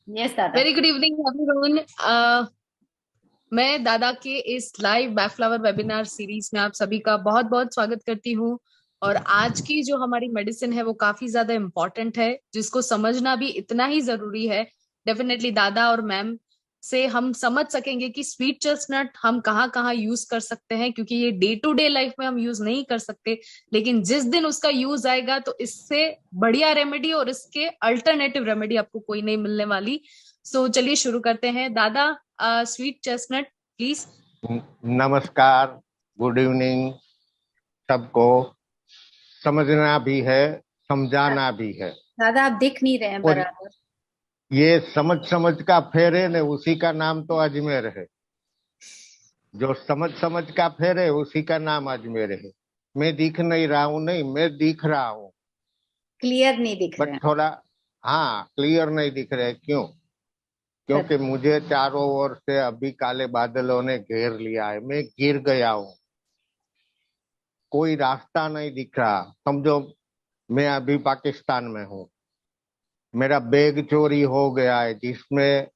Yes दादा। Very good evening everyone. मैं दादा के इस लाइव बैफ्लावर वेबिनार सीरीज में आप सभी का बहुत बहुत स्वागत करती हूँ। और आज की जो हमारी मेडिसिन है वो काफी ज्यादा इम्पोर्टेंट है, जिसको समझना भी इतना ही जरूरी है। डेफिनेटली दादा और मैम से हम समझ सकेंगे कि स्वीट चेस्टनट हम कहाँ कहाँ यूज कर सकते हैं, क्योंकि ये डे टू डे लाइफ में हम यूज नहीं कर सकते। लेकिन जिस दिन उसका यूज आएगा तो इससे बढ़िया रेमेडी और इसके अल्टरनेटिव रेमेडी आपको कोई नहीं मिलने वाली। सो चलिए शुरू करते हैं। दादा, स्वीट चेस्टनट प्लीज। नमस्कार, गुड इवनिंग सबको। समझना भी है, समझाना भी है। दादा आप दिख नहीं रहे हैं और बराबर। ये समझ समझ का फेरे ने, उसी का नाम तो अजमेर है। जो समझ समझ का फेरे उसी का नाम अजमेर है। मैं दिख नहीं रहा हूँ, नहीं मैं दिख रहा हूँ, क्लियर नहीं दिख रहे बट हैं। थोड़ा, हाँ क्लियर नहीं दिख रहे। क्यों? क्योंकि मुझे चारों ओर से अभी काले बादलों ने घेर लिया है, मैं गिर गया हूँ। कोई रास्ता नहीं दिख रहा। समझो मैं अभी पाकिस्तान में हूँ। मेरा बैग चोरी हो गया है, जिसमें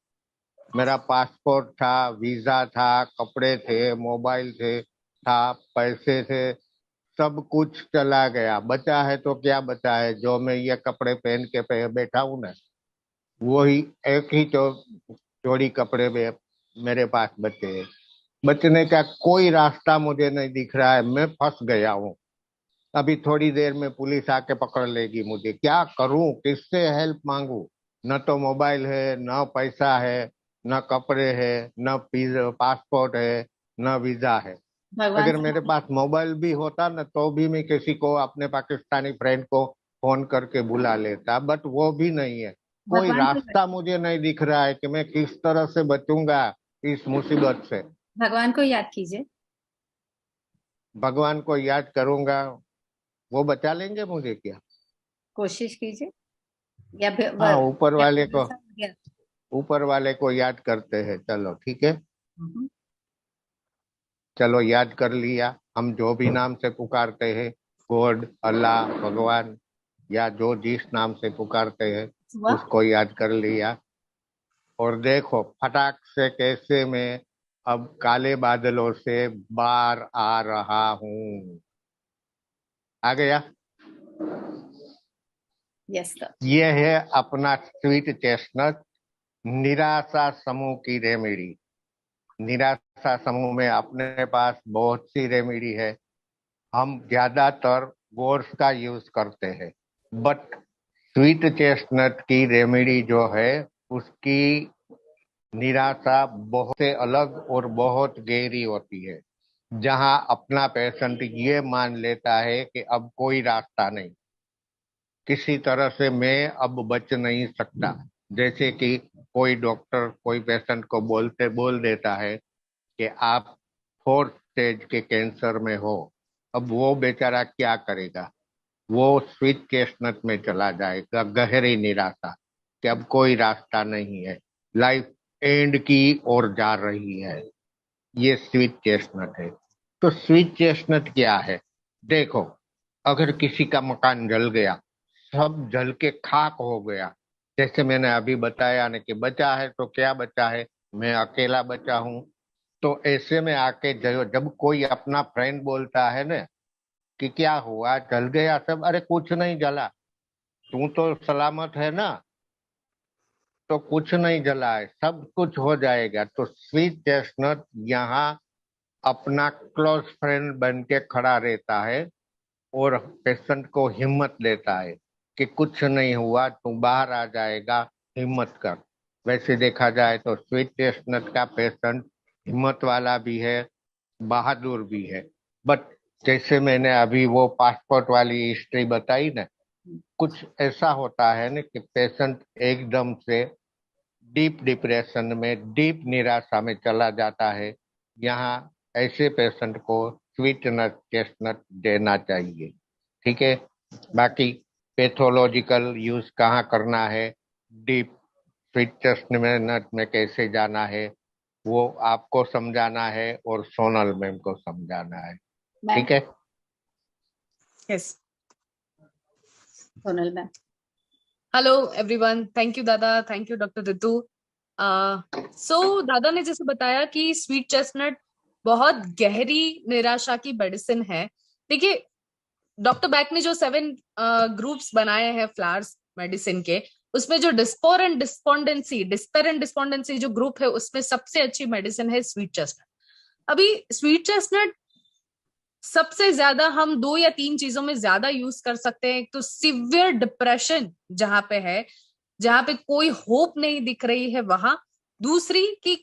मेरा पासपोर्ट था, वीजा था, कपड़े थे, मोबाइल थे, था, पैसे थे। सब कुछ चला गया। बचा है तो क्या बचा है? जो मैं ये कपड़े पहन के बैठा हूं ना, वही एक ही जोड़ी कपड़े में मेरे पास बचे हैं। बचने का कोई रास्ता मुझे नहीं दिख रहा है। मैं फंस गया हूँ। अभी थोड़ी देर में पुलिस आके पकड़ लेगी मुझे। क्या करूं? किससे हेल्प मांगू? न तो मोबाइल है, न पैसा है, न कपड़े है, न पासपोर्ट है, न वीजा है। भगवान अगर से मेरे पास मोबाइल भी होता ना, तो भी मैं किसी को, अपने पाकिस्तानी फ्रेंड को फोन करके बुला लेता, बट वो भी नहीं है। कोई भगवान को रास्ता मुझे नहीं दिख रहा है कि मैं किस तरह से बचूंगा इस मुसीबत से। भगवान को याद कीजिए। भगवान को याद करूंगा, वो बचा लेंगे मुझे क्या? कोशिश कीजिए। या फिर हाँ, ऊपर या वाले को, भरोसा हो गया। ऊपर वाले को याद करते हैं। चलो ठीक है, हम्म। चलो याद कर लिया। हम जो भी नाम से पुकारते हैं, गॉड, अल्लाह, भगवान, या जो जिस नाम से पुकारते हैं हुआ। उसको याद कर लिया। और देखो फटाक से कैसे मैं अब काले बादलों से बाहर आ रहा हूँ। आ गया। Yes sir. ये है अपना स्वीट चेस्टनट, निराशा समूह की रेमेडी। निराशा समूह में अपने पास बहुत सी रेमेडी है। हम ज्यादातर गोर्स का यूज करते हैं, बट स्वीट चेस्टनट की रेमेडी जो है, उसकी निराशा बहुत से अलग और बहुत गहरी होती है। जहां अपना पेशेंट ये मान लेता है कि अब कोई रास्ता नहीं, किसी तरह से मैं अब बच नहीं सकता। जैसे कि कोई डॉक्टर कोई पेशेंट को बोल देता है कि आप फोर्थ स्टेज के कैंसर में हो। अब वो बेचारा क्या करेगा? वो स्विच चेस्टनट में चला जाएगा, गहरी निराशा कि अब कोई रास्ता नहीं है, लाइफ एंड की ओर जा रही है। ये स्विच चेस्टनट है। तो स्विच चेस्टनट क्या है? देखो, अगर किसी का मकान जल गया, सब जल के खाक हो गया, जैसे मैंने अभी बताया ना कि बचा है तो क्या बचा है, मैं अकेला बचा हूं। तो ऐसे में आके जब कोई अपना फ्रेंड बोलता है ना कि क्या हुआ, जल गया सब, अरे कुछ नहीं जला, तू तो सलामत है ना, तो कुछ नहीं जला है, सब कुछ हो जाएगा। तो स्वीट चेस्टनट यहाँ अपना क्लोज फ्रेंड बन के खड़ा रहता है और पेशेंट को हिम्मत देता है कि कुछ नहीं हुआ, तू बाहर आ जाएगा, हिम्मत कर। वैसे देखा जाए तो स्वीट चेस्टनट का पेशेंट हिम्मत वाला भी है, बहादुर भी है। बट जैसे मैंने अभी वो पासपोर्ट वाली हिस्ट्री बताई ना, कुछ ऐसा होता है ना कि पेशेंट एकदम से डीप डिप्रेशन में, डीप निराशा में चला जाता है। यहाँ ऐसे पेशेंट को स्वीट नट चेस्टनट देना चाहिए। ठीक है। बाकी पैथोलॉजिकल यूज कहाँ करना है, डीप स्वीट चेस्टनट में कैसे जाना है, वो आपको समझाना है और सोनल मैम को समझाना है। मैम। ठीक है। Yes Sonal ma'am. Hello everyone, thank you दादा, थैंक यू डॉक्टर रितु। सो दादा ने जैसे बताया कि स्वीट चेस्टनट बहुत गहरी निराशा की मेडिसिन है। देखिए, डॉक्टर बैक ने जो 7 ग्रुप्स बनाए हैं फ्लावर्स मेडिसिन के, उसमें जो डिस्पेर एंड डिस्पोंडेंसी जो ग्रुप है, उसमें सबसे अच्छी मेडिसिन है स्वीट चेस्टनट। अभी स्वीट चेस्टनट सबसे ज्यादा हम 2 या 3 चीजों में ज्यादा यूज कर सकते हैं। एक तो सिवियर डिप्रेशन जहां पे है, जहां पे कोई होप नहीं दिख रही है वहां। दूसरी कि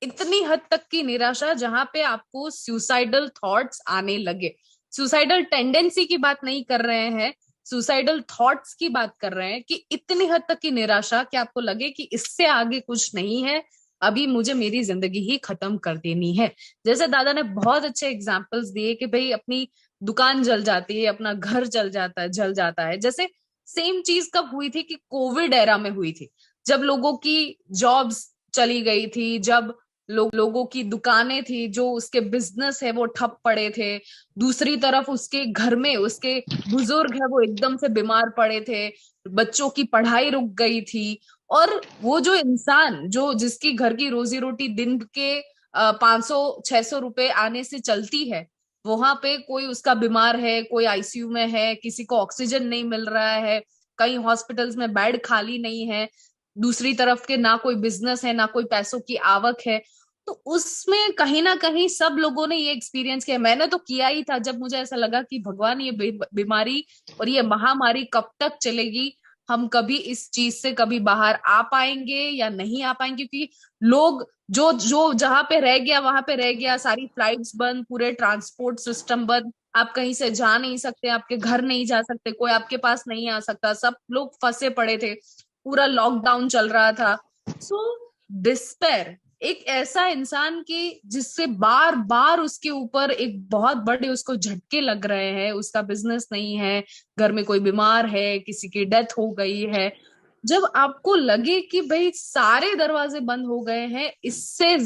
इतनी हद तक की निराशा जहां पे आपको सुसाइडल थॉट्स आने लगे। सुसाइडल टेंडेंसी की बात नहीं कर रहे हैं, सुसाइडल थॉट्स की बात कर रहे हैं कि इतनी हद तक की निराशा कि आपको लगे कि इससे आगे कुछ नहीं है, अभी मुझे मेरी जिंदगी ही खत्म कर देनी है। जैसे दादा ने बहुत अच्छे एग्जाम्पल्स दिए कि भाई अपनी दुकान जल जाती है, अपना घर जल जाता है। जैसे सेम चीज कब हुई थी कि कोविड एरा में हुई थी, जब लोगों की जॉब्स चली गई थी, जब लोगों की दुकानें थी, जो उसके बिजनेस है वो ठप पड़े थे। दूसरी तरफ उसके घर में उसके बुजुर्ग है वो एकदम से बीमार पड़े थे, बच्चों की पढ़ाई रुक गई थी। और वो जो इंसान जो जिसकी घर की रोजी रोटी दिन के 500-600 रुपए आने से चलती है, वहां पे कोई उसका बीमार है, कोई आईसीयू में है, किसी को ऑक्सीजन नहीं मिल रहा है, कई हॉस्पिटल्स में बेड खाली नहीं है, दूसरी तरफ के ना कोई बिजनेस है, ना कोई पैसों की आवक है। तो उसमें कहीं ना कहीं सब लोगों ने ये एक्सपीरियंस किया। मैंने तो किया ही था, जब मुझे ऐसा लगा कि भगवान ये बीमारी और ये महामारी कब तक चलेगी, हम कभी इस चीज से कभी बाहर आ पाएंगे या नहीं आ पाएंगे। क्योंकि लोग जो जो जहां पे रह गया वहां पे रह गया, सारी फ्लाइट्स बंद, पूरे ट्रांसपोर्ट सिस्टम बंद, आप कहीं से जा नहीं सकते, आपके घर नहीं जा सकते, कोई आपके पास नहीं आ सकता, सब लोग फंसे पड़े थे, पूरा लॉकडाउन चल रहा था। सो डिस्पेयर एक ऐसा इंसान की जिससे बार बार उसके ऊपर एक बहुत बड़े उसको झटके लग रहे हैं, उसका बिजनेस नहीं है, घर में कोई बीमार है, किसी की डेथ हो गई है। जब आपको लगे कि भाई सारे दरवाजे बंद हो गए हैं, इससे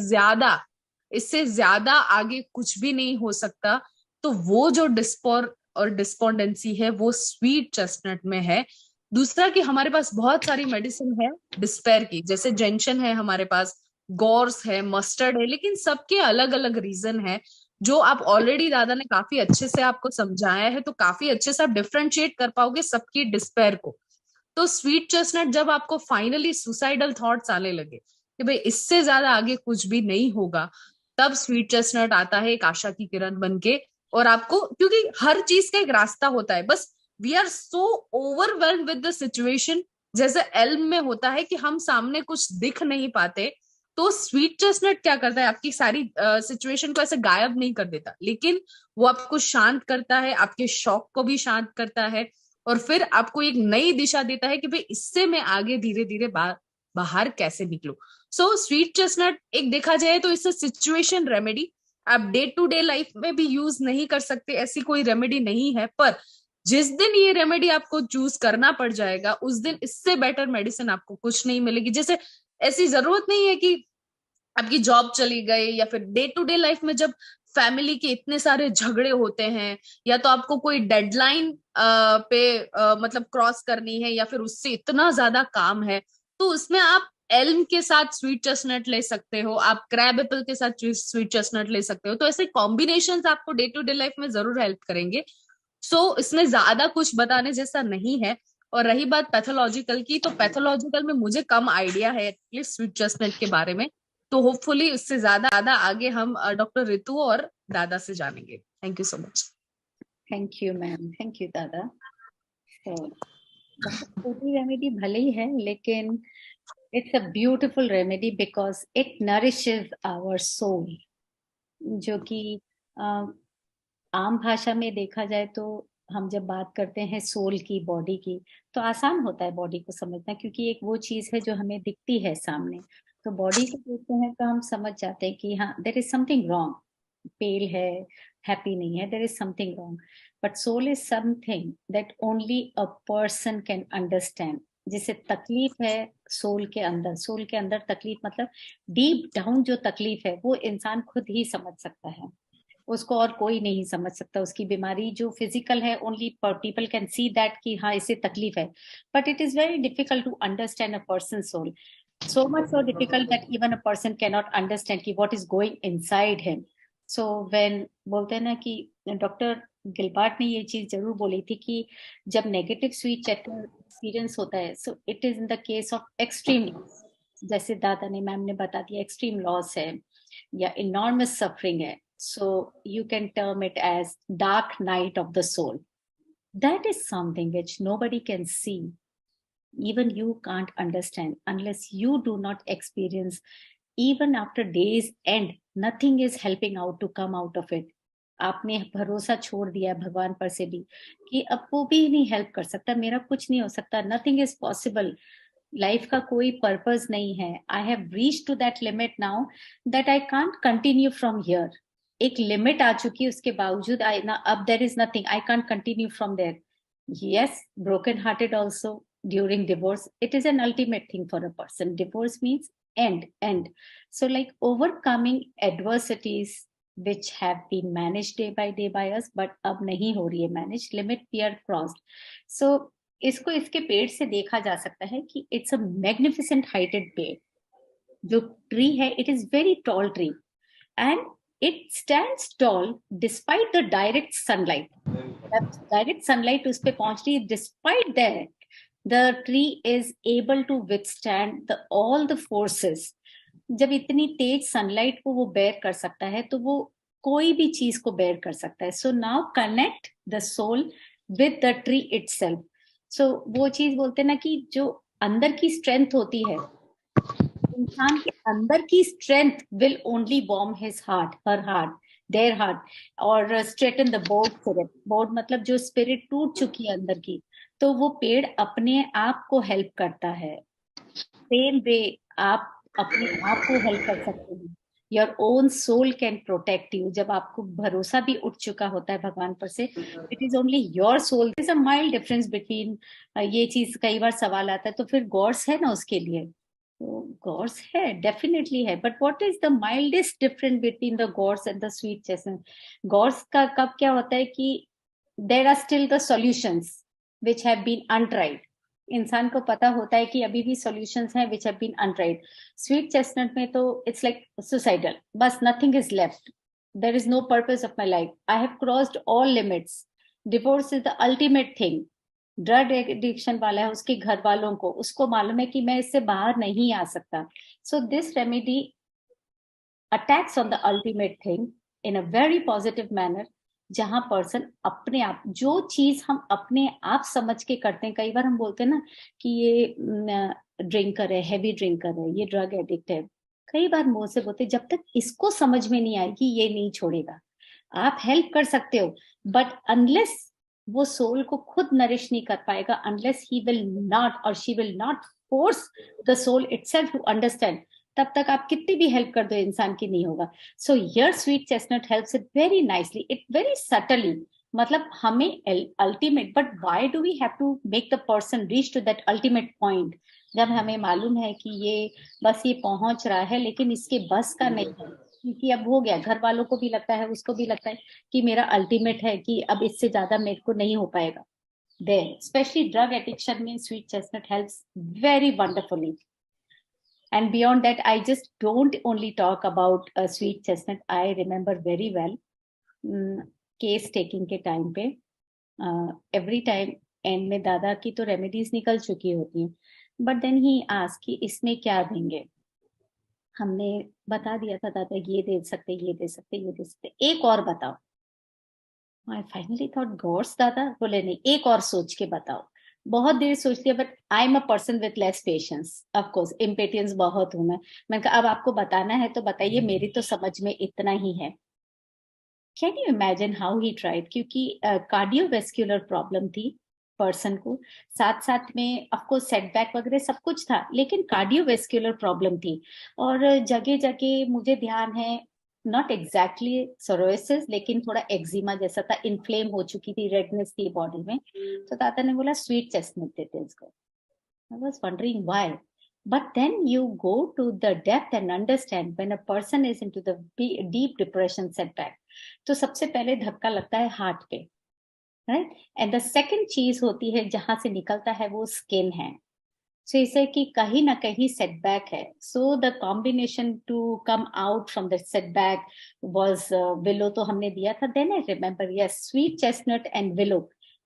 ज्यादा आगे कुछ भी नहीं हो सकता, तो वो जो डिस्पोर और डिस्पोंडेंसी है वो स्वीट चेस्टनट में है। दूसरा कि हमारे पास बहुत सारी मेडिसिन है डिस्पेयर की, जैसे जेंशन है हमारे पास, गॉर्स है, मस्टर्ड है, लेकिन सबके अलग अलग रीजन है, जो आप ऑलरेडी दादा ने काफी अच्छे से आपको समझाया है, तो काफी अच्छे से आप डिफ्रेंशिएट कर पाओगे सबकी डिस्पेयर को। तो स्वीट चेस्टनट जब आपको फाइनली सुसाइडल थॉट्स आने लगे कि भाई इससे ज्यादा आगे कुछ भी नहीं होगा, तब स्वीट चेस्टनट आता है एक आशा की किरण बन के। और आपको, क्योंकि हर चीज का एक रास्ता होता है, बस we are so overwhelmed with the situation, जैसे एल्म में होता है कि हम सामने कुछ दिख नहीं पाते। तो स्वीट चेस्टनट क्या करता है, आपकी सारी सिचुएशन को ऐसे गायब नहीं कर देता, लेकिन वो आपको शांत करता है, आपके शौक को भी शांत करता है, और फिर आपको एक नई दिशा देता है कि भाई इससे मैं आगे धीरे धीरे बाहर कैसे निकलूं। सो स्वीट चेस्टनट एक देखा जाए तो इससे सिचुएशन रेमेडी, आप डे टू डे लाइफ में भी यूज नहीं कर सकते, ऐसी कोई रेमेडी नहीं है। पर जिस दिन ये रेमेडी आपको चूज करना पड़ जाएगा, उस दिन इससे बेटर मेडिसिन आपको कुछ नहीं मिलेगी। जैसे ऐसी जरूरत नहीं है कि आपकी जॉब चली गई, या फिर डे टू डे लाइफ में जब फैमिली के इतने सारे झगड़े होते हैं, या तो आपको कोई डेडलाइन पे मतलब क्रॉस करनी है, या फिर उससे इतना ज्यादा काम है, तो उसमें आप एल्म के साथ स्वीट चेस्टनट ले सकते हो, आप क्रैब एप्पल के साथ स्वीट चेस्टनट ले सकते हो। तो ऐसे कॉम्बिनेशंस आपको डे टू डे लाइफ में जरूर हेल्प करेंगे। सो इसमें ज्यादा कुछ बताने जैसा नहीं है। और रही बात पैथोलॉजिकल की, तो पैथोलॉजिकल में मुझे कम आइडिया है एटलीस्ट स्वीट चेस्टनट के बारे में। तो होपफुली उससे ज्यादा आगे हम डॉक्टर रितु और दादा से जानेंगे। Thank you so much. Thank you ma'am, thank you दादा। तो छोटी रेमेडी भले ही है, लेकिन it's a beautiful remedy because it nourishes our soul. जो कि आम भाषा में देखा जाए तो हम जब बात करते हैं सोल की, बॉडी की, तो आसान होता है बॉडी को समझना, क्योंकि एक वो चीज है जो हमें दिखती है सामने। तो बॉडी को देखते हैं तो हम समझ जाते हैं कि हाँ, there is something wrong, pale है, हैप्पी नहीं है, there is something wrong. But soul is something that only a person can understand. जिसे तकलीफ है सोल के अंदर, सोल के अंदर तकलीफ मतलब डीप डाउन जो तकलीफ है वो इंसान खुद ही समझ सकता है। उसको और कोई नहीं समझ सकता उसकी बीमारी जो फिजिकल है, only people can see that कि हाँ इसे तकलीफ है, but it is very difficult to understand a person soul, so much so difficult that even a person cannot understand कि what is going inside him. So when बोलते हैं ना कि डॉक्टर गिलबार्ट ने ये चीज जरूर बोली थी कि जब नेगेटिव स्वीट चैटर एक्सपीरियंस होता है, so it is in the case of extreme loss, जैसे दादा ने मैम ने बता दिया एक्सट्रीम लॉस है या इनॉर्मस सफरिंग है, so you can term it as dark night of the soul. That is something which nobody can see, even you can't understand unless you do not experience. Even after days end, nothing is helping out to come out of it. आपने भरोसा छोड़ दिया भगवान पर से भी कि अब वो भी नहीं हेल्प कर सकता, मेरा कुछ नहीं हो सकता, नथिंग इज पॉसिबल, लाइफ का कोई पर्पस नहीं है. I have reach to that limit now that I can't continue from here. एक लिमिट आ चुकी है, उसके बावजूद अब there is nothing, I can't continue from there. Yes, broken hearted also during divorce. It is an ultimate thing for a person. Divorce means end. So like overcoming adversities which have been managed day by day by us, but अब नहीं हो रही है manage, limit we are crossed. So इसको इसके पेड़ से देखा जा सकता है कि it's a magnificent heighted पेड़. जो ट्री है, it is very tall tree and it stands tall despite the direct sunlight. Direct sunlight उस पे पहुंच रही है, despite that the tree is able to withstand the all the forces. जब इतनी तेज सनलाइट को वो बेयर कर सकता है तो वो कोई भी चीज को बेयर कर सकता है. So now connect the soul with the tree itself. So वो चीज बोलते हैं ना कि जो अंदर की स्ट्रेंथ होती है, इंसान के अंदर की strength will only warm his heart, her heart, their heart, और straighten the bored spirit. Bored मतलब जो स्पिरिट टूट चुकी है अंदर की, तो वो पेड़ अपने आप को हेल्प करता है. सेम वे आप अपने आप को हेल्प कर सकते हैं. Your own soul can protect you. जब आपको भरोसा भी उठ चुका होता है भगवान पर से, it is only your soul. Is a mild difference between, ये चीज कई बार सवाल आता है, तो फिर गॉड्स है ना उसके लिए, गॉड्स है, डेफिनेटली है, but what is the mildest difference between the gorse and the sweet chestnut? Gorse का कब क्या होता है कि there are still the solutions which have been untried. इंसान को पता होता है कि अभी भी सॉल्यूशंस हैं which have been untried. Sweet chestnut में तो इट्स लाइक सुसाइडल, बस nothing is left, there is no purpose of my life, I have crossed all limits, divorce is the ultimate thing. Drug addiction वाला है, उसके घर वालों को, उसको मालूम है कि मैं इससे बाहर नहीं आ सकता. So this remedy attacks on the ultimate thing in a very positive manner, जहां पर्सन अपने आप, जो चीज हम अपने आप समझ के करते हैं. कई बार हम बोलते हैं ना कि ये ड्रिंकर है, हैवी ड्रिंकर है, ये ड्रग एडिक्ट है. कई बार मुंह से बोलते, जब तक इसको समझ में नहीं आएगी ये नहीं छोड़ेगा. आप हेल्प कर सकते हो, बट अनलेस वो सोल को खुद नरिश नहीं कर पाएगा, अनलेस ही विल नॉट और she will not force the soul itself to understand, तब तक आप कितनी भी हेल्प कर दो इंसान की नहीं होगा. So here sweet chestnut helps it very nicely, it very subtly. मतलब हमें ultimate, but why do we have to make the person reach to that ultimate point, जब हमें मालूम है कि ये बस ये पहुंच रहा है लेकिन इसके बस का नहीं है, क्योंकि अब हो गया, घर वालों को भी लगता है, उसको भी लगता है कि मेरा अल्टीमेट है, कि अब इससे ज्यादा मेरे को नहीं हो पाएगा. देयर स्पेशली ड्रग एडिक्शन में sweet chestnut helps very wonderfully. And beyond that, I just don't only talk about a sweet chestnut. I remember very well case taking के टाइम पे every time एंड में दादा की तो remedies निकल चुकी होती हैं, बट देन ही आस्क कि इसमें क्या देंगे. हमने बता दिया था दादा ये दे सकते, ये दे सकते, ये दे सकते, एक और बताओ. I finally thought gorse. दादा बोले नहीं, एक और सोच के बताओ. बहुत देर सोच लिया, but I am a person with less patience, of course impatience बहुत हूं मैं. मैंने कहा अब आपको बताना है तो बताइए, मेरी तो समझ में इतना ही है. Can you imagine how he tried, क्योंकि कार्डियोवेस्कुलर प्रॉब्लम थी पर्सन को, साथ साथ में ऑफ कोर्स सेटबैक वगैरह सब कुछ था, लेकिन कार्डियोवेस्कुलर प्रॉब्लम थी. और जगह जगह मुझे ध्यान है, नॉट एग्जैक्टली सोरोसिस, लेकिन थोड़ा एक्जिमा जैसा था, इन्फ्लेम हो चुकी थी, रेडनेस थी बॉडी में. तो दादा ने बोला स्वीट चेस्टनट देते इसको. I was wondering why, but then you go to the depth and understand when a person is into the deep depression setback, तो सबसे पहले धक्का लगता है हार्ट पे, राइट। एंड द सेकंड चीज होती है जहां से निकलता है वो स्किन है। सो इसे कि कहीं ना कहीं सेटबैक है। So the combination to come out from the setback was willow तो हमने दिया था। Then I remember, yes, sweet chestnut and willow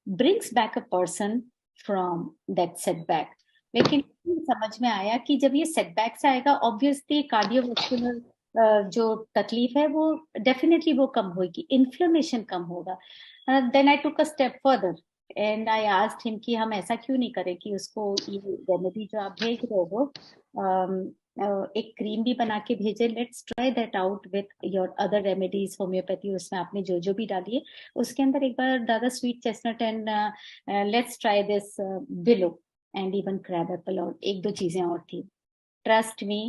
brings back a person from that setback. लेकिन समझ में आया कि जब ये सेटबैक से आएगा, ऑब्वियसली कार्डियोवास्कुलर जो तकलीफ है वो डेफिनेटली वो कम होगी, इन्फ्लेमेशन कम होगा। Then I took a step further and I asked him कि हम ऐसा क्यों नहीं करें कि उसको ये रेमेडी जो आप भेज रहे हो एक क्रीम भी बना के भेजे। Let's try that out with your other remedies, homeopathy उसमें आपने जो जो भी डाली है उसके अंदर एक बार दादा sweet chestnut and let's try this willow and even crab Apple और एक दो चीजें और थी। Trust me,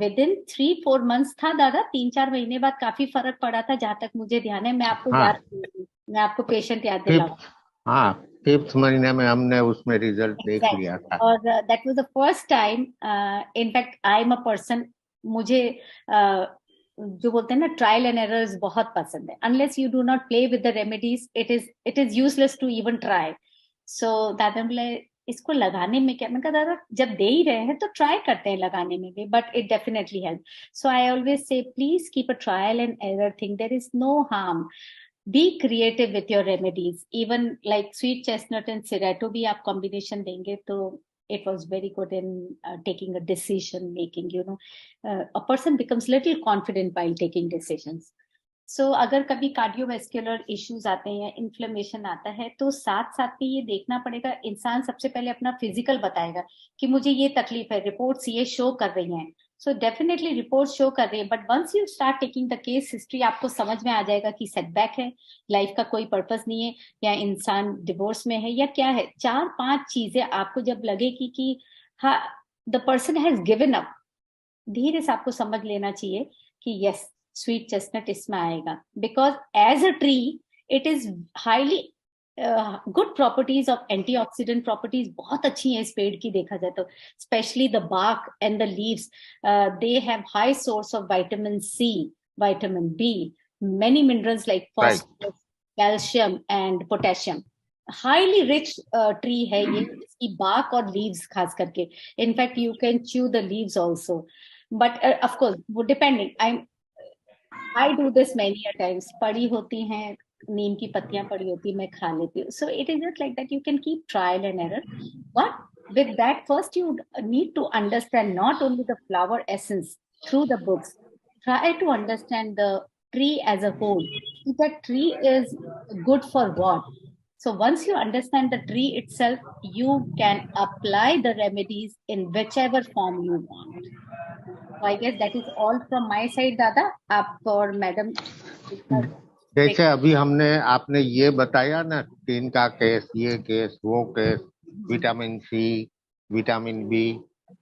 with in 3-4 months था दादा, 3-4 महीने बाद काफी फर्क पड़ा था जहां तक मुझे ध्यान है। मैं आपको हाँ, याद, मैं आपको पेशेंट याद दिलाऊं। हाँ, 5th महीने में हमने उसमें रिजल्ट देख लिया था। और that was the first time, in fact I am a person, मुझे जो बोलते हैं ना ट्रायल एंड एरर्स बहुत पसंद है। Unless you do not play with the remedies it is useless to even try. So दादा बोले इसको लगाने में क्या, मैंने कहा दादा जब दे ही रहे हैं तो ट्राई करते हैं लगाने में भी, but it definitely help. So I always say please keep a trial and error thing, there is no harm. Be creative with your remedies, even like sweet chestnut and Cerato भी आप combination देंगे तो it was very good in taking a decision making, you know. A person becomes little confident while taking decisions. अगर कभी cardiovascular issues आते हैं, inflammation आता है, तो साथ साथ में ये देखना पड़ेगा, इंसान सबसे पहले अपना फिजिकल बताएगा कि मुझे ये तकलीफ है, रिपोर्ट्स ये शो कर रही हैं। सो डेफिनेटली रिपोर्ट शो कर रही है, but once you start taking the case history आपको समझ में आ जाएगा कि सेटबैक है, लाइफ का कोई पर्पस नहीं है, या इंसान डिवोर्स में है, या क्या है। 4-5 चीजें आपको जब लगेगी कि हाँ the person has given up, धीरे से आपको समझ लेना चाहिए कि यस स्वीट चेस्टनट इसमें आएगा। Because as a tree it is highly good properties of antioxidant properties बहुत अच्छी हैं इस पेड़ की, देखा जाए तो specially the bark and the leaves, they have high source of vitamin C, vitamin B, many minerals like right. phosphorus, calcium and potassium. Highly rich tree है ये, इसकी bark और लीव्स खास करके। In fact you can chew the leaves also, but of course वो depending, I do this many a times. पड़ी होती हैं, नीम की पत्तियां पड़ी होती है, मैं खा लेती हूँ। So it is just like that, you can keep trial and error, but with that first you need to understand not only the flower essence through the books, try to understand the tree as a whole. That tree is good for what? So once you understand the tree itself, you can apply the remedies in whichever form you want. So I guess that is all from my side, Dada. आप और madam जैसे अभी हमने आपने ये बताया ना, skin का केस, ये केस, वो case, vitamin C, vitamin B,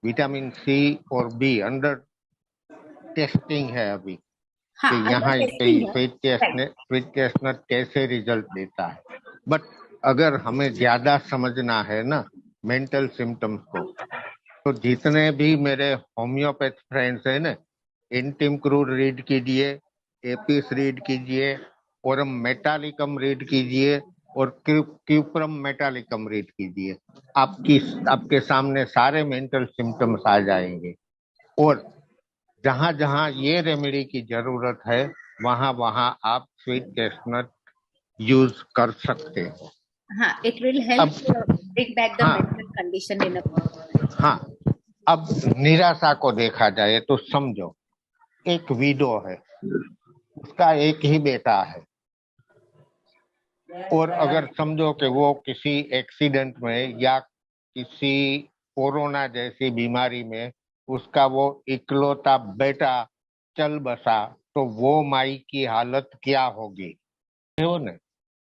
vitamin C और बी अंडर टेस्टिंग है अभी, हाँ कि यहाँ टेस्टिंग है, स्वीट चेस्टनट कैसे रिजल्ट देता है। बट अगर हमें ज्यादा समझना है ना मेंटल सिम्टम्स को, तो जितने भी मेरे होम्योपैथ फ्रेंड्स हैं ना, इंटिम क्रूड रीड कीजिए, एपिस रीड कीजिए, और मेटालिकम रीड कीजिए, और क्यूप्रम मेटालिकम रीड कीजिए। आपके सामने सारे मेंटल सिम्टम्स आ जाएंगे। और जहां जहां ये रेमेडी की जरूरत है वहां वहां आप स्वीट चेस्टनट यूज कर सकते हो। हाँ, it will help bring back the mental condition in a person. हाँ, अब निराशा को देखा जाए तो समझो एक विडो है, उसका एक ही बेटा है, और अगर समझो कि वो किसी एक्सीडेंट में या किसी कोरोना जैसी बीमारी में उसका वो इकलौता बेटा चल बसा, तो वो माई की हालत क्या होगी, हो ना।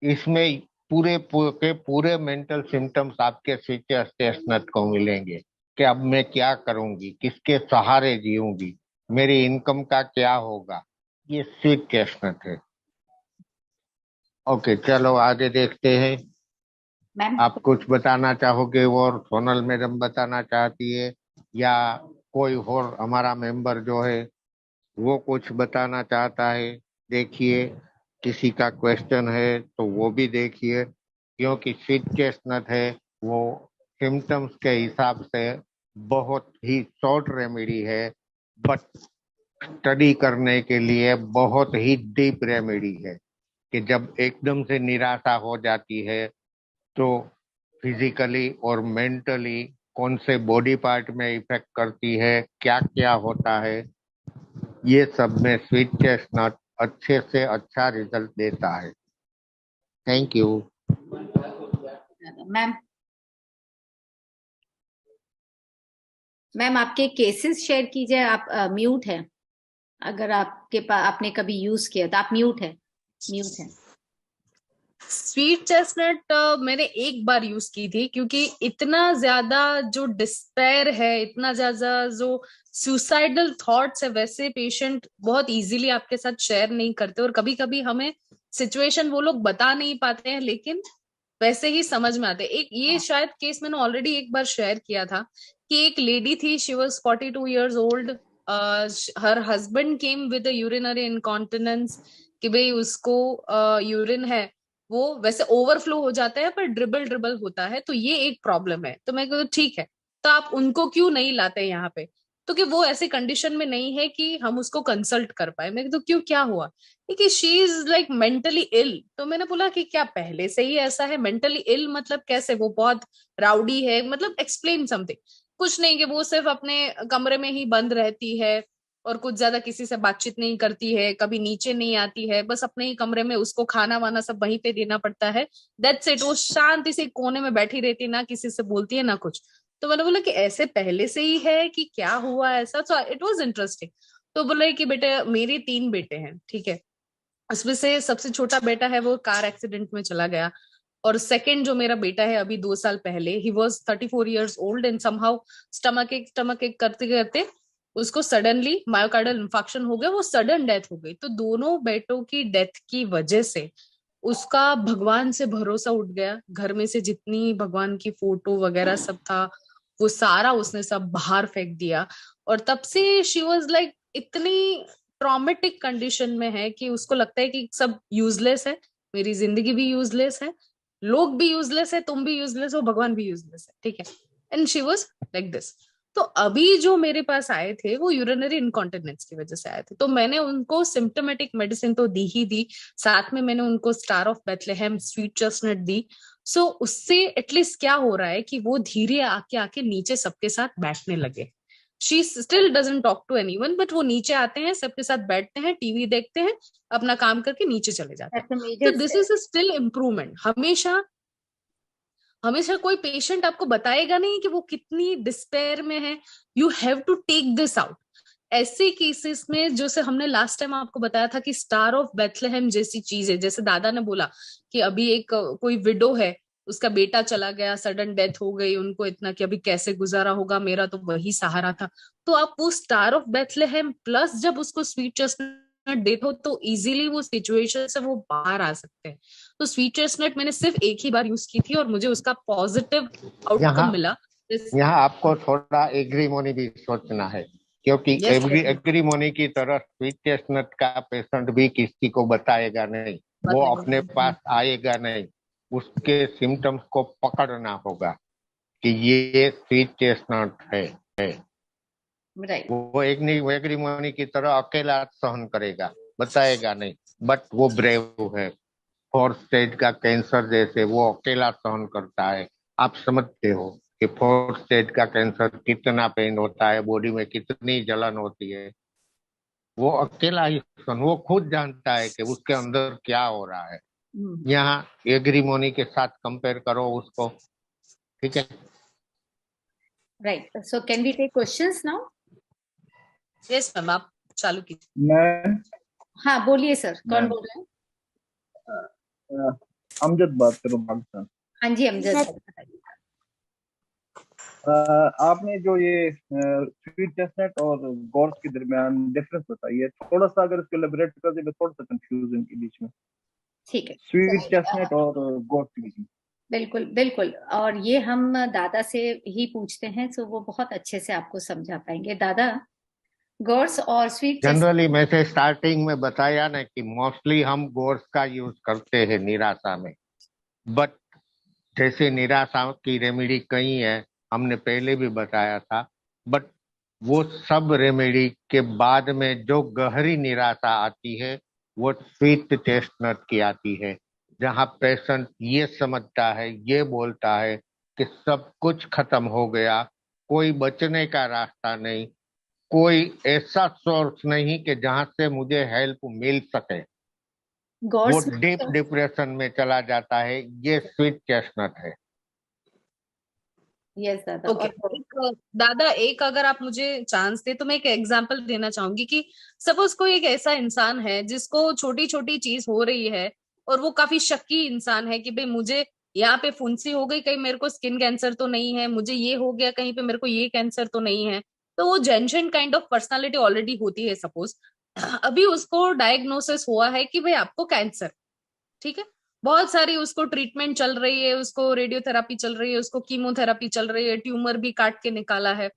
इसमें पूरे मेंटल सिम्टम्स आपके स्वीट चेस्टनट को मिलेंगे कि अब मैं क्या करूंगी, किसके सहारे जीऊंगी, मेरी इनकम का क्या होगा। ये स्वीट चेस्टनट है। ओके, चलो आगे देखते हैं। मैम आप कुछ बताना चाहोगे और सोनल मैडम बताना चाहती है, या कोई और हमारा मेंबर जो है वो कुछ बताना चाहता है? देखिए, किसी का क्वेश्चन है तो वो भी देखिए, क्योंकि स्वीट चेस्टनट है वो सिम्टम्स के हिसाब से बहुत ही शॉर्ट रेमेडी है, बट स्टडी करने के लिए बहुत ही डीप रेमेडी है। कि जब एकदम से निराशा हो जाती है तो फिजिकली और मेंटली कौन से बॉडी पार्ट में इफेक्ट करती है, क्या क्या होता है, ये सब में स्वीट चेस्टनट अच्छे से अच्छा रिजल्ट देता है। Thank you. मैम, मैम आपके केसेस शेयर कीजिए। आप म्यूट है, अगर आपके पास आपने कभी यूज किया तो आप म्यूट है, म्यूट है। स्वीट चेस्टनट मैंने एक बार यूज की थी, क्योंकि इतना ज्यादा जो डिस्पेयर है, इतना ज्यादा जो सुसाइडल थॉट्स है, वैसे पेशेंट बहुत इजीली आपके साथ शेयर नहीं करते, और कभी कभी हमें सिचुएशन वो लोग बता नहीं पाते हैं, लेकिन वैसे ही समझ में आते। एक ये शायद केस मैंने ऑलरेडी एक बार शेयर किया था कि एक लेडी थी, she was 42 years old, her husband came with urinary incontinence, कि भाई उसको यूरिन है वो वैसे ओवरफ्लो हो जाता है पर ड्रिबल ड्रिबल होता है, तो ये एक प्रॉब्लम है। तो मैं कहूँ ठीक है, तो आप उनको क्यों नहीं लाते यहाँ पे, तो कि वो ऐसी कंडीशन में नहीं है कि हम उसको कंसल्ट कर पाए। मैं तो क्यों, क्या हुआ, कि she is like mentally ill. तो मैंने बोला कि क्या पहले से ही ऐसा है, मेंटली इल मतलब कैसे, वो बहुत राउडी है, मतलब एक्सप्लेन समथिंग। कुछ नहीं, कि वो सिर्फ अपने कमरे में ही बंद रहती है और कुछ ज्यादा किसी से बातचीत नहीं करती है, कभी नीचे नहीं आती है, बस अपने ही कमरे में, उसको खाना वाना सब वहीं पे देना पड़ता है, दैट्स इट। वो शांति से कोने में बैठी रहती है, ना किसी से बोलती है ना कुछ। तो मैंने बोला कि ऐसे पहले से ही है कि क्या हुआ ऐसा, तो इट वाज इंटरेस्टिंग। तो बोले कि बेटे, मेरे 3 बेटे हैं, ठीक है, उसमें से सबसे छोटा बेटा है वो कार एक्सीडेंट में चला गया, और सेकंड जो मेरा बेटा है अभी 2 साल पहले, he was 34 years old, and somehow stomach एक करते करते उसको सडनली मायोकार्डियल इंफाक्शन हो गया, वो सडन डेथ हो गई। तो दोनों बेटों की डेथ की वजह से उसका भगवान से भरोसा उठ गया, घर में से जितनी भगवान की फोटो वगैरह सब था वो सारा उसने सब बाहर फेंक दिया। और तब से शी वॉज लाइक इतनी ट्रॉमेटिक कंडीशन में है कि उसको लगता है कि सब यूजलेस है, मेरी जिंदगी भी यूजलेस है, लोग भी यूजलेस है, तुम भी यूजलेस हो, भगवान भी यूजलेस है, ठीक है। And she was like this. तो अभी जो मेरे पास आए थे वो यूरिनरी इनकॉन्टिनेंस की वजह से आए थे, तो मैंने उनको सिम्टोमेटिक मेडिसिन तो दी ही दी, साथ में मैंने उनको star of Bethlehem sweet chestnut दी। सो उससे एटलीस्ट क्या हो रहा है कि वो धीरे आके आके नीचे सबके साथ बैठने लगे। She still doesn't talk to anyone, but वो नीचे आते हैं, सबके साथ बैठते हैं, टीवी देखते हैं, अपना काम करके नीचे चले जाते हैं। दैट्स अ तो measure this is a still improvement. हमेशा हमेशा कोई पेशेंट आपको बताएगा नहीं कि वो कितनी डिस्पेयर में है, you have to take this out. ऐसे केसेस में, जैसे हमने लास्ट टाइम आपको बताया था कि स्टार ऑफ बेथलेहेम जैसी चीज है, जैसे दादा ने बोला कि अभी एक कोई विडो है, उसका बेटा चला गया, सडन डेथ हो गई, उनको इतना कि अभी कैसे गुजारा होगा, मेरा तो वही सहारा था। तो आप वो स्टार ऑफ बेथलेहेम प्लस जब उसको स्वीट चेस्टनट देखो तो इजीली वो सिचुएशन से वो बाहर आ सकते हैं। तो स्वीट चेस्टनट मैंने सिर्फ एक ही बार यूज की थी और मुझे उसका पॉजिटिव आउटकम यहाँ मिला। यहाँ आपको थोड़ा एग्रीमोनी भी सोचना है, क्योंकि यस, एग्रीमोनी की तरह स्वीट चेस्टनट का पेशेंट भी किसी को बताएगा नहीं, वो अपने पास आएगा नहीं, उसके सिम्टम्स को पकड़ना होगा कि ये स्वीट चेस्टनट है। राइट। वो एग्रीमोनी की तरह अकेला सहन करेगा, बताएगा नहीं, बट वो ब्रेव है। फोर्थ स्टेज का कैंसर जैसे वो अकेला सहन करता है। आप समझते हो कि फोर्थ स्टेज का कैंसर कितना पेन होता है, बॉडी में कितनी जलन होती है, वो अकेला ही सहन, वो खुद जानता है कि उसके अंदर क्या हो रहा है। यहाँ एग्रीमोनी के साथ कंपेयर करो उसको, ठीक है। Right, so can we take questions now? Yes ma'am, आप चालू कीजिए। मैं हाँ बोलिए सर, कौन बोल रहे हैं? अमजद बात करूँ पाकिस्तान। हाँ जी अमजद सर, बताइए। आपने जो ये स्वीट चेस्टनट और गोर्स के दरमियान डिफरेंस बताई है, थोड़ा सा अगर इसको एलैबोरेट कर दे, मैं थोड़ा सा कंफ्यूजन के बीच में, ठीक है, स्वीट चेस्टनट और गोर्स के बीच में। बिल्कुल बिल्कुल, और ये हम दादा से ही पूछते हैं, तो वो बहुत अच्छे से आपको समझा पाएंगे। दादा, गोर्स और स्वीट जनरली मैं से स्टार्टिंग में बताया ना कि मोस्टली हम गोर्स का यूज करते हैं निराशा में, बट जैसे निराशा की रेमेडी कई है, हमने पहले भी बताया था, बट वो सब रेमेडी के बाद में जो गहरी निराशा आती है वो स्वीट चेस्टनट की आती है, जहाँ पेशेंट ये समझता है, ये बोलता है कि सब कुछ खत्म हो गया, कोई बचने का रास्ता नहीं, कोई ऐसा सोर्स नहीं कि जहां से मुझे हेल्प मिल सके, वो गोर्स डीप डिप्रेशन में चला जाता है। ये स्वीट चेस्टनट है। यस दादा। ओके और दादा, एक अगर आप मुझे चांस दे तो मैं एक एग्जांपल देना चाहूंगी कि सपोज कोई एक ऐसा इंसान है जिसको छोटी छोटी चीज हो रही है और वो काफी शक्की इंसान है कि भाई मुझे यहाँ पे फुंसी हो गई, कहीं मेरे को स्किन कैंसर तो नहीं है, मुझे ये हो गया कहीं पे मेरे को ये कैंसर तो नहीं है। तो वो genuine kind of personality already होती है सपोज। अभी उसको डायग्नोसिस हुआ है कि भाई आपको कैंसर, ठीक है, बहुत सारी उसको ट्रीटमेंट चल रही है, उसको रेडियोथेरापी चल रही है, उसको कीमोथेरापी चल रही है, ट्यूमर भी काट के निकाला है,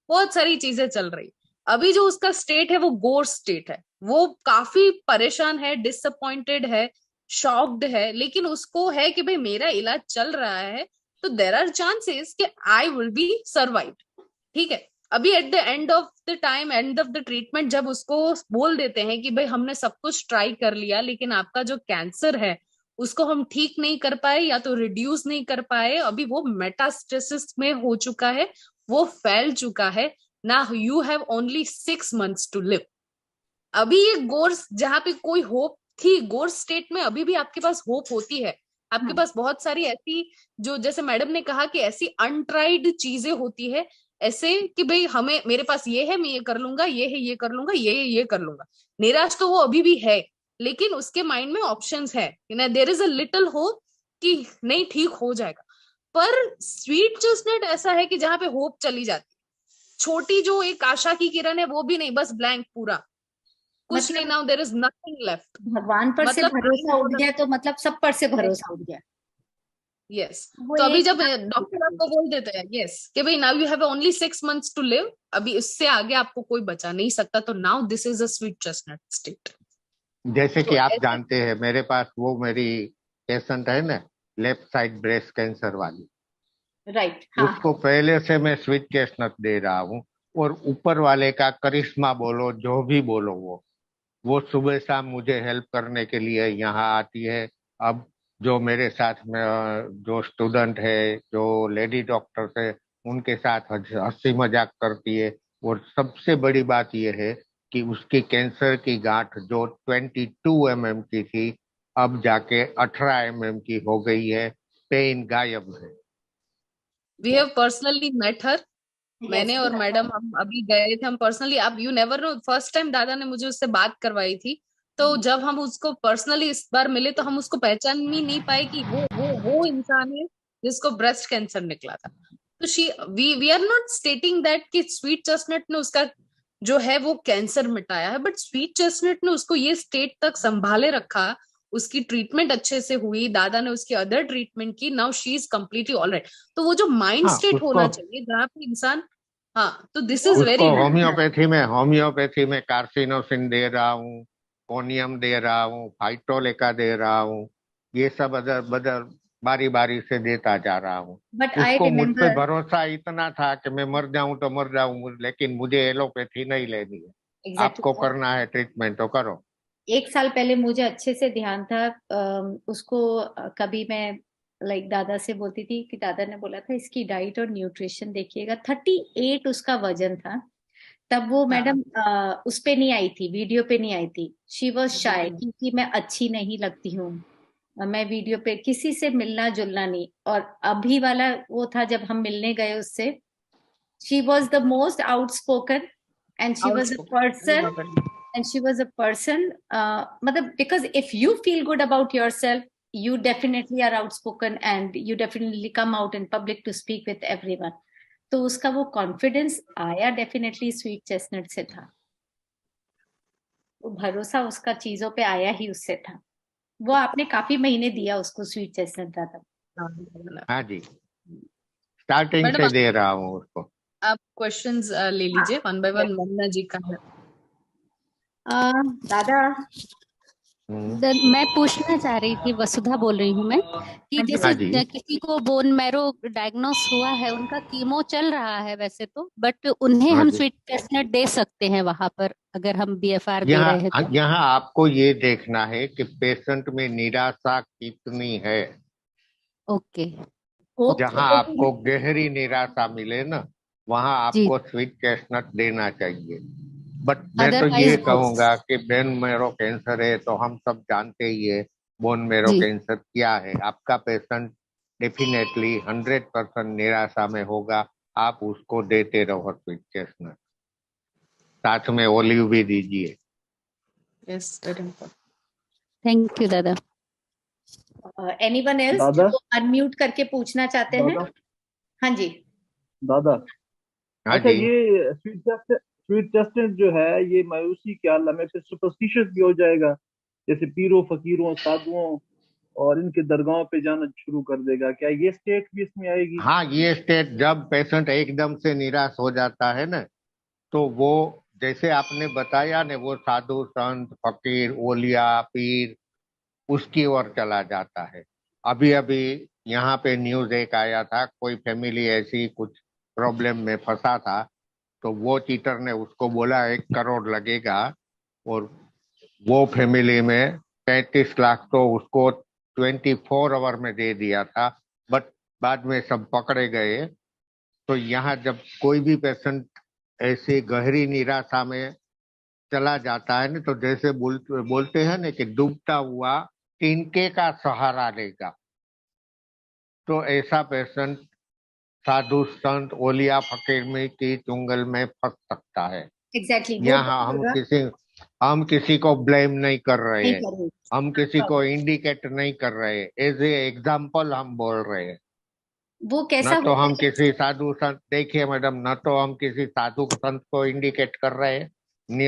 बहुत सारी चीजें चल रही। अभी जो उसका स्टेट है वो गोर स्टेट है, वो काफी परेशान है, डिसअपॉइंटेड है, शॉक्ड है, लेकिन उसको है कि भाई मेरा इलाज चल रहा है तो देर आर चांसेस कि आई विल बी सर्वाइव। ठीक है, अभी at the end of the time, end of the treatment, जब उसको बोल देते हैं कि भाई हमने सब कुछ ट्राई कर लिया लेकिन आपका जो कैंसर है उसको हम ठीक नहीं कर पाए या तो रिड्यूस नहीं कर पाए, अभी वो मेटास्टेसिस में हो चुका है, वो फैल चुका है ना, you have only 6 months to live. अभी ये गोर्स जहाँ पे कोई होप थी, गोर्स स्टेट में अभी भी आपके पास होप होती है, आपके पास बहुत सारी ऐसी, जो जैसे मैडम ने कहा कि ऐसी अनट्राइड चीजें होती है, ऐसे कि भाई हमें, मेरे पास ये है, मैं ये कर लूंगा, ये है ये कर लूंगा, ये कर लूंगा। निराश तो वो अभी भी है, लेकिन उसके माइंड में ऑप्शंस है, there is a little hope कि नहीं ठीक हो जाएगा। पर स्वीट चेस्टनट ऐसा है कि जहां पे होप चली जाती, छोटी जो एक आशा की किरण है वो भी नहीं, बस ब्लैंक पूरा, कुछ नहीं, मतलब now there is nothing left. भगवान पर से मतलब भरोसा उठ गया तो मतलब सब पर से भरोसा उठ गया। यस। वो तो अभी एक जब डॉक्टर आपको बोल देते हैं यस कि भाई now you have only 6 months to live, अभी इससे आगे आपको कोई बचा नहीं सकता, तो now this is a sweet chestnut state. जैसे तो कि आप ऐसे, जानते हैं, मेरे पास वो मेरी पेशेंट है ना, लेफ्ट साइड ब्रेस्ट कैंसर वाली, राइट, हाँ। उसको पहले से मैं स्वीट चेस्टनट दे रहा हूँ। और ऊपर वाले का करिश्मा बोलो, जो भी बोलो, वो सुबह शाम मुझे हेल्प करने के लिए यहाँ आती है। अब जो मेरे साथ में जो स्टूडेंट है, जो लेडी डॉक्टर्स है, उनके साथ हंसी मजाक करती है। और सबसे बड़ी बात यह है कि उसकी कैंसर की गांठ जो 22 mm की थी, अब जाके 18 mm की हो गई है, पेन गायब है। We have personally met her, yes. मैंने और मैडम हम अभी गए थे, हम पर्सनली, अब you never know, first time दादा ने मुझे उससे बात करवाई थी, तो जब हम उसको पर्सनली इस बार मिले तो हम उसको पहचान ही नहीं पाए कि वो इंसान है जिसको ब्रेस्ट कैंसर निकला था। तो she, we are not stating that कि स्वीट चेस्टनट ने उसका जो है वो कैंसर मिटाया है, बट स्वीट चेस्टनट ने उसको ये स्टेट तक संभाले रखा, उसकी ट्रीटमेंट अच्छे से हुई, दादा ने उसकी अदर ट्रीटमेंट की, now she is completely all right. तो वो जो माइंड हाँ, स्टेट उसको होना चाहिए जहाँ पे इंसान, हाँ, तो दिस इज उसको वेरी इंपॉर्टेंट। होम्योपैथी में कार्सिनोसिन दे रहा हूँ, कोनियम दे रहा हूँ, फाइटोलेका दे रहा हूँ। ये सब अदर बदर बारी बारी से देता जा रहा हूँ। बट आई उसको मुझ पे रिमेम्बर भरोसा इतना था कि मैं मर जाऊं तो मर जाऊं, लेकिन मुझे एलोपैथी नहीं लेनी है। आपको एग्जैक्टली। करना है ट्रीटमेंट तो करो। एक साल पहले मुझे अच्छे से ध्यान था, उसको कभी मैं लाइक दादा से बोलती थी कि दादा ने बोला था इसकी डाइट और न्यूट्रिशन देखिएगा, 38 उसका वजन था। तब वो हाँ, मैडम उस पे नहीं आई थी, वीडियो पे नहीं आई थी, शी वॉज शाय क्योंकि मैं अच्छी नहीं लगती हूँ। मैं वीडियो पे किसी से मिलना जुलना नहीं। और अभी वाला वो था जब हम मिलने गए उससे, she was the most outspoken and she was a person outspoken. and she was a person, matlab, because if you feel good about yourself, you definitely are outspoken and you definitely come out in public to speak with everyone. तो उसका वो confidence आया definitely sweet chestnut से था। वो भरोसा उसका चीजों पे आया ही उससे था। वो आपने काफी महीने दिया उसको स्वीट चेस्टनट था तब। हाँ जी, स्टार्टिंग मैडम, से दे रहा हूँ उसको। आप क्वेश्चंस ले लीजिए वन बाय वन। मोहना जी का है। दादा, मैं पूछना चाह रही थी, वसुधा बोल रही हूँ मैं, कि जैसे हाँ जी। किसी को बोन मैरो डायग्नोस हुआ है, उनका कीमो चल रहा है वैसे तो, बट उन्हें हाँ हम जी। स्वीट चेस्टनट दे सकते हैं वहां पर अगर हम बीएफआर दे रहे हैं तो? यहाँ आपको ये देखना है कि पेशेंट में निराशा कितनी है। ओके जहाँ आपको गहरी निराशा मिले ना, वहाँ जी। आपको स्वीट चेस्टनट देना चाहिए। बट मैं तो ये अदरवाइज कहूंगा कि बोन मैरो कैंसर है तो हम सब जानते ही है बोन मैरो जी कैंसर क्या है। आपका पेशेंट डेफिनेटली 100% निराशा में होगा। आप उसको देते रहो स्वीट चेस्टनट, साथ में ओलिव भी दीजिए। Yes, very important. Thank you दादा। एनीवन एल्स दादा? जो अनम्यूट करके पूछना चाहते हैं? दादा? हाँ जी। दादा, हाँ अच्छा, जी। ये स्वीट चेस्टनट जो है, ये मायूसी के आलम में फिर सुपरस्टिशियस भी हो जाएगा, जैसे पीरों फकीरों साधुओं और इनके दरगाहों पे जाना शुरू कर देगा। क्या ये स्टेट भी इसमें आएगी? हाँ, ये स्टेट जब पेशेंट एकदम से निराश हो जाता है ना, तो वो जैसे आपने बताया ने, वो साधु संत फकीर ओलिया पीर उसकी ओर चला जाता है। अभी अभी यहाँ पे न्यूज एक आया था, कोई फैमिली ऐसी कुछ प्रॉब्लम में फंसा था, तो वो चीटर ने उसको बोला 1 करोड़ लगेगा, और वो फैमिली में 35 लाख तो उसको 24 आवर में दे दिया था। बट बाद में सब पकड़े गए। तो यहाँ जब कोई भी पेशेंट ऐसी गहरी निराशा में चला जाता है ना, तो जैसे बोलते हैं ना कि डूबता हुआ तिनके का सहारा लेगा, तो ऐसा पेशेंट साधु संत ओलिया फकीर में की चुंगल में फंस सकता है। एग्जैक्टली यहाँ हम किसी को ब्लेम नहीं कर रहे नहीं हैं, कर रही। हम किसी को इंडिकेट नहीं कर रहे हैं, एज ए एग्जाम्पल हम बोल रहे हैं। वो न कैसा तो होता हम है? किसी साधु संत, देखिए मैडम, न तो हम किसी साधु संत को इंडिकेट कर रहे हैं,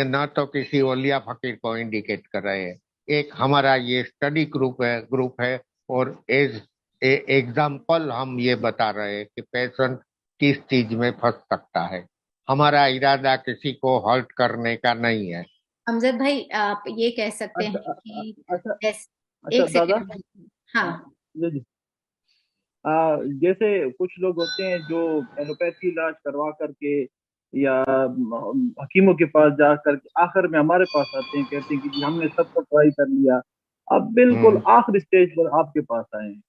न तो किसी ओलिया फकीर को इंडिकेट कर रहे हैं। एक हमारा ये स्टडी ग्रुप है, और एज एग्जाम्पल हम ये बता रहे हैं कि पेशेंट किस चीज में फंस सकता है। हमारा इरादा किसी को हर्ट करने का नहीं है। अमजद भाई, आप ये कह सकते हैं अच्छा कि अच्छा एक दादा, सेकंड। हाँ जी जी। जैसे कुछ लोग होते हैं जो एलोपैथी इलाज करवा करके या हकीमों के पास जा करके आखिर में हमारे पास आते हैं, कहते हैं कि जी हमने सबको ट्राई कर लिया, अब बिल्कुल हम्म आखिरी स्टेज पर आपके पास आए हैं,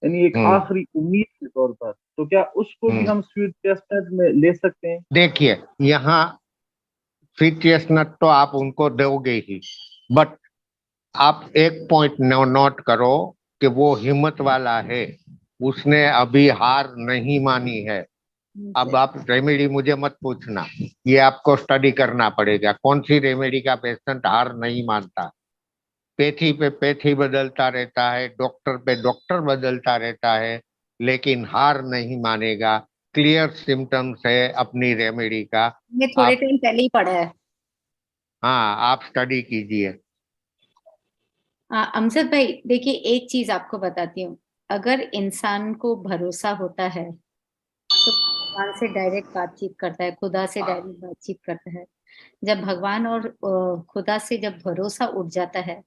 यानी एक हम्म आखिरी उम्मीद के तौर पर, तो क्या उसको भी हम्म हम स्वीट चेस्टनट में ले सकते हैं? देखिए, यहाँ स्वीट चेस्टनट तो आप उनको दोगे ही, बट आप एक पॉइंट नोट करो कि वो हिम्मत वाला है, उसने अभी हार नहीं मानी है। अब आप रेमेडी मुझे मत पूछना, ये आपको स्टडी करना पड़ेगा। कौन सी रेमेडी का पेशेंट हार नहीं मानता? पैथी पे पैथी बदलता रहता है, डॉक्टर पे डॉक्टर बदलता रहता है, लेकिन हार नहीं मानेगा। क्लियर सिम्टम्स है अपनी रेमेडी का। ये थोड़े आप, टाइम पहले ही पढ़ा है। हाँ, आप स्टडी कीजिए। अमजद भाई, देखिए एक चीज आपको बताती हूँ। अगर इंसान को भरोसा होता है तो भगवान से डायरेक्ट बातचीत करता है, खुदा से डायरेक्ट बातचीत करता है। जब भगवान और खुदा से जब भरोसा उठ जाता है,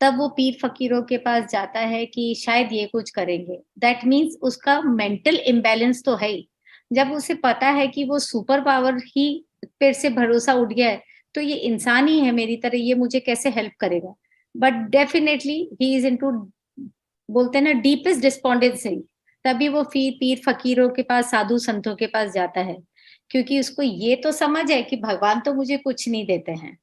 तब वो पीर फकीरों के पास जाता है कि शायद ये कुछ करेंगे। दैट मीन्स उसका मेंटल इम्बैलेंस तो है ही। जब उसे पता है कि वो सुपर पावर ही फिर से भरोसा उठ गया है, तो ये इंसान ही है मेरी तरह, ये मुझे कैसे हेल्प करेगा। But definitely he is into, बोलते हैं ना, डीपेस्ट डिस्पोंडेंसी। तभी वो पीर फकीरों के पास, साधु संतों के पास जाता है, क्योंकि उसको ये तो समझ है कि भगवान तो मुझे कुछ नहीं देते हैं,